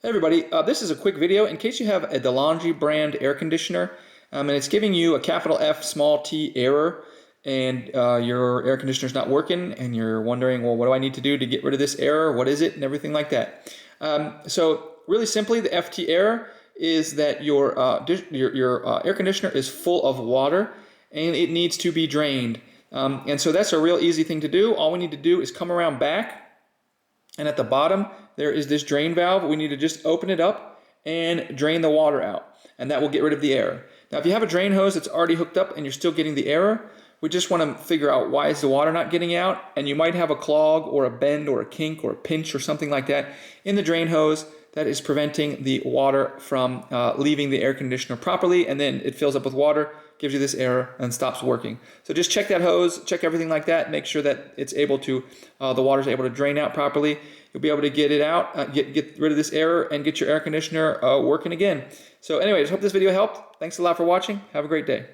Hey everybody, this is a quick video in case you have a DeLonghi brand air conditioner and it's giving you a capital F small t error and your air conditioner is not working and you're wondering, well, what do I need to do to get rid of this error? What is it? And everything like that. So really simply, the FT error is that your air conditioner is full of water and it needs to be drained. And so that's a real easy thing to do. All we need to do is come around back, and at the bottom there is this drain valve. We need to just open it up and drain the water out, and that will get rid of the error. Now if you have a drain hose that's already hooked up and you're still getting the error, we just want to figure out why is the water not getting out, and you might have a clog or a bend or a kink or a pinch or something like that in the drain hose that is preventing the water from leaving the air conditioner properly, and then it fills up with water, gives you this error, and stops working. So just check that hose, check everything like that, make sure that it's able to, the water's able to drain out properly. You'll be able to get it out, get rid of this error, and get your air conditioner working again. So anyways, hope this video helped. Thanks a lot for watching. Have a great day.